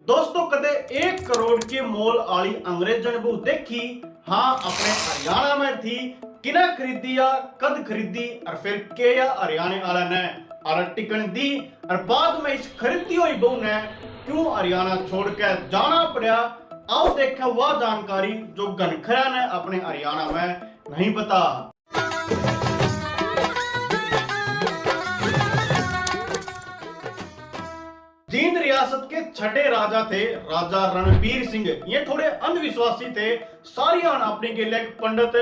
दोस्तों कदे 1 करोड़ के मोल आली अंग्रेजन बू देखी। हाँ अपने हरियाणा में थी, किना खरीदी या कद खरीदी और फिर के या हरियाणा वाला ने और टिकन दी और बाद में इस खरीदी हुई बहू ने क्यों हरियाणा छोड़ के जाना पड़ा। आओ देखा वह जानकारी जो गनखरा ने अपने हरियाणा में नहीं पता। जींद रियासत के छठे राजा थे राजा रणबीर सिंह। ये थोड़े अंधविश्वासी थे। सारियान अपने के लिए पंडित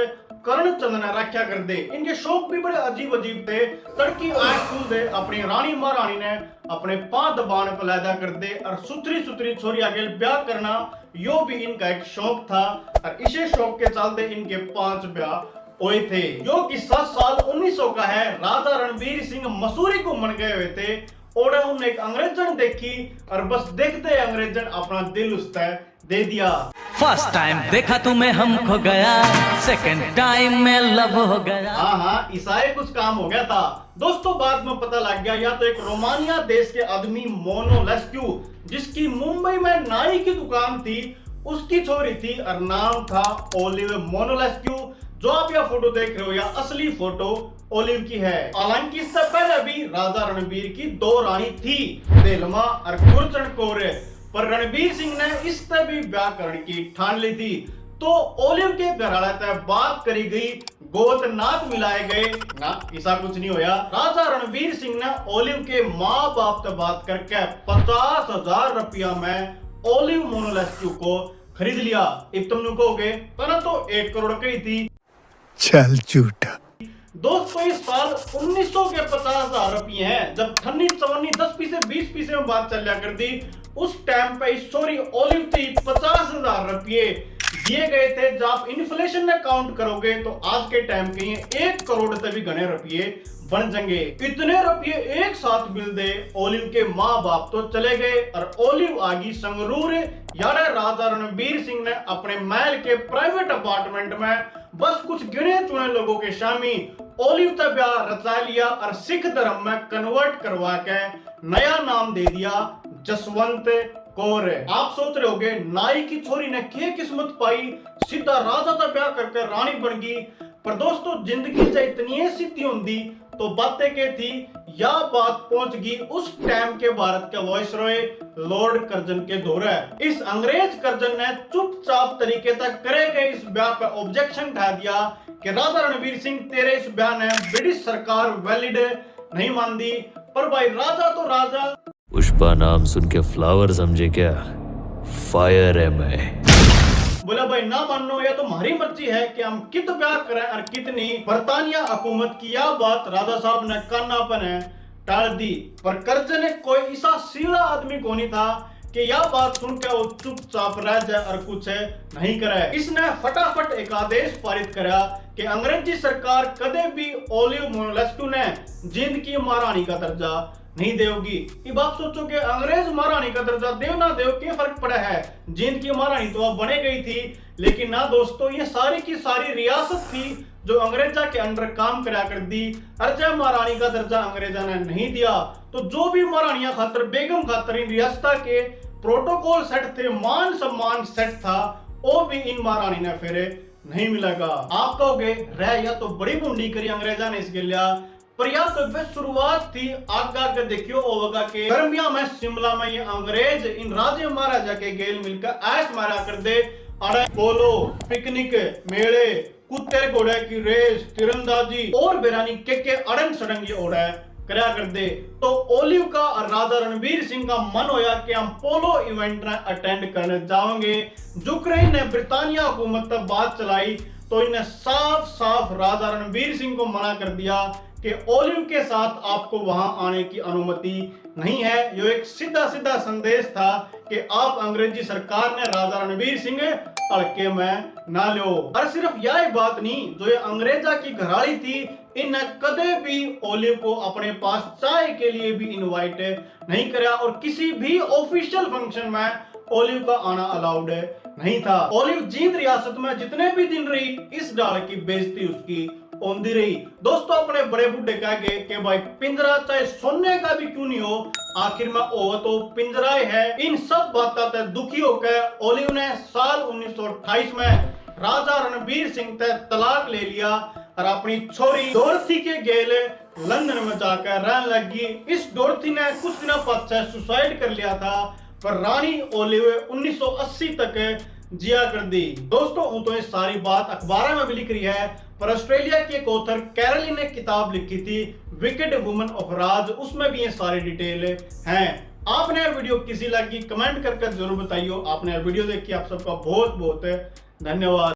करणचंद ने रखा कर दे। इनके शौक भी बड़े अजीब अजीब थे। तड़की आंख खुल दे अपनी रानी महारानी ने अपने पांच दबान पैदा कर दे और सुथरी सुथरी छोरी आगे ब्याह करना यो भी इनका एक शौक था और इसी शौक के चलते इनके 5 ब्याह हुए थे। जो किस्सा साल 1900 का है। राजा रणबीर सिंह मसूरी घूमने गए हुए थे और उन्हें एक अंग्रेजन देखी और बस देखते ही अंग्रेजन अपना दिल उससे दे दिया। फर्स्ट टाइम देखा तुम्हें हमको गया, सेकंड टाइम में लव हो गया। हाँ ईसाई कुछ काम हो गया था। दोस्तों बाद में पता लग गया या तो एक रोमानिया देश के आदमी मोनोलेस्क्यू जिसकी मुंबई में नाई की दुकान थी उसकी छोरी थी और नाम था ओलिव मोनोलेस्क्यू। जो आप यह फोटो देख रहे हो या असली फोटो ओलिव की है। हालांकि इससे पहले भी राजा रणबीर की 2 रानी थी, देलमा और गुरचरण कौर, पर रणबीर सिंह ने इससे भी ब्याह करने की ठान ली थी। तो ओलिव के घराने तक बात करी गई, गोत नाक मिलाए गए ना, ऐसा कुछ नहीं होया। राजा रणबीर सिंह ने ओलिव के माँ बाप से बात करके 50,000 रुपया में ओलिव मोनोलेस्क्यू को खरीद लिया। अब तुम कहोगे तना तो 1 करोड़ की थी। चल झूठा। दोस्तों इस साल 1900 के 50,000 रुपये हैं। जब ठन्नी चवन्नी 10 पैसे 20 पैसे में बात चलिया कर दी, उस टाइम पे सॉरी ओलिव थी 50,000 रुपये दिए गए थे। जब आप इन्फ्लेशन में काउंट करोगे तो आज के टाइम के ये 1 करोड़ से भी घने रुपये बन जाएंगे। इतने रुपये एक साथ मिल दे ओलिव के माँ बाप तो चले गए और ओलिव आगी संगरूर यार राजा रणबीर सिंह ने अपने महल के प्राइवेट अपार्टमेंट में बस कुछ गिने चुने लोगों के शामी ओलिव का ब्याह रचा लिया और सिख धर्म में कन्वर्ट करवा के नया नाम दे दिया जसवंत कौर। आप सोच रहे होगे नाई की छोरी ने क्या किस्मत पाई, सीधा राजा का ब्याह करके रानी बन गई। पर दोस्तों जिंदगी से इतनी सीधी होंगी तो बातें क्या थी। यह बात पहुंच गई उस टाइम के भारत के वायसरॉय लॉर्ड कर्जन के दौरे। इस अंग्रेज कर्जन ने चुपचाप तरीके तक करे गए इस ब्याह पर ऑब्जेक्शन उठा दिया कि राजा रणबीर सिंह तेरे इस ब्याह ने ब्रिटिश सरकार वैलिड नहीं मानती। पर भाई राजा तो राजा। पुष्पा नाम सुन के फ्लावर समझे क्या, फायर है मैं। बोला भाई ना मानो या तो हमारी मर्जी है कि हम कित ब्याह करें और कितनी। बरतानिया हुकूमत की यह बात राजा साहब ने कानापन टाल दी। पर कर्जन ने कोई ऐसा सीधा आदमी को नहीं था कि यह बात सुनकर वो चुपचाप रह जाए और कुछ नहीं करे। इसने फटाफट एक आदेश पारित करा कि अंग्रेजी सरकार कदे भी ओलिव मोनोलेस्क्यू ने जींद की महारानी का दर्जा नहीं देगी। अब आप सोचो कि अंग्रेज महारानी का दर्जा देव ना देव क्या फर्क पड़ा है। जींद की महारानी तो अब बने गई थी, लेकिन ना दोस्तों ये सारी की सारी रियासत थी जो अंग्रेजा के अंडर काम करा कर दी। अर्जा महारानी का दर्जा अंग्रेजा ने नहीं दिया तो जो भी महारानियां खातर बेगम खातर इन रियासत के प्रोटोकॉल सेट थे, मान सम्मान सेट था, वो भी इन महारानी ने फिर नहीं मिलेगा। आप कहोगे रह या तो बड़ी बूंदी करी अंग्रेजा ने इसके लिया, पर यह तो शुरुआत थी। आगे देखियो ओवगा के गर्मिया में शिमला में ये अंग्रेज इन राजे महाराजा के गेल मिलकर ऐश मारा कर दे। अड़े पोलो, पिकनिक, मेले, कुत्ते घोड़े की रेस, तीरंदाजी और बेरानी के अड़ंग सड़ंग ये ओढ़े करा कर दे। तो ओलिव का और राजा रणबीर सिंह का मन होया कि हम पोलो इवेंट ने अटेंड करने जाओगे। यूक्रेन ने ब्रिटानिया हुकूमत तक बात चलाई तो इन्हें साफ साफ राजा रणबीर सिंह को मना कर दिया कि ओलिव के साथ आपको वहां आने की अनुमति नहीं है। ये एक सीधा सीधा संदेश था कि आप अंग्रेजी सरकार ने राजा रणबीर सिंह हल्के में ना लो। और सिर्फ यह बात नहीं, जो ये अंग्रेजा की घराड़ी थी इन्हें कदे भी ओलिव को अपने पास चाय के लिए भी इनवाइट नहीं करा और किसी भी ऑफिशियल फंक्शन में ओलिव का आना अलाउड नहीं था। ओलिव जींद रियासत में जितने भी दिन रही इस डाल की बेइज्जती उसकी ओंदी रही। दोस्तों अपने बड़े बुड्ढे कह गए कि भाई पिंजरा चाहे सोने का भी क्यों नहीं हो, आखिर में ओ तो पिंजरा ही है। इन सब बातों से दुखी होकर ओलिव ने साल 1928 में राजा रणबीर सिंह से तलाक ले लिया और अपनी छोरी डोरथी के गेले लंदन में जाकर रहने लगी। इस डोरथी ने कुछ दिनों पश्चात सुसाइड कर लिया था, पर रानी ओलिव 1980 तक जिया कर दी। दोस्तों तो ये सारी बात अखबार में भी लिख रही है, पर ऑस्ट्रेलिया की एक ऑथर कैरोलिन ने किताब लिखी थी विकेड वुमन ऑफ राज, उसमें भी ये सारी डिटेल हैं। आपने यह वीडियो किसी लगी कमेंट करके जरूर बताइए। आपने यह वीडियो देखी, आप सबका बहुत बहुत धन्यवाद।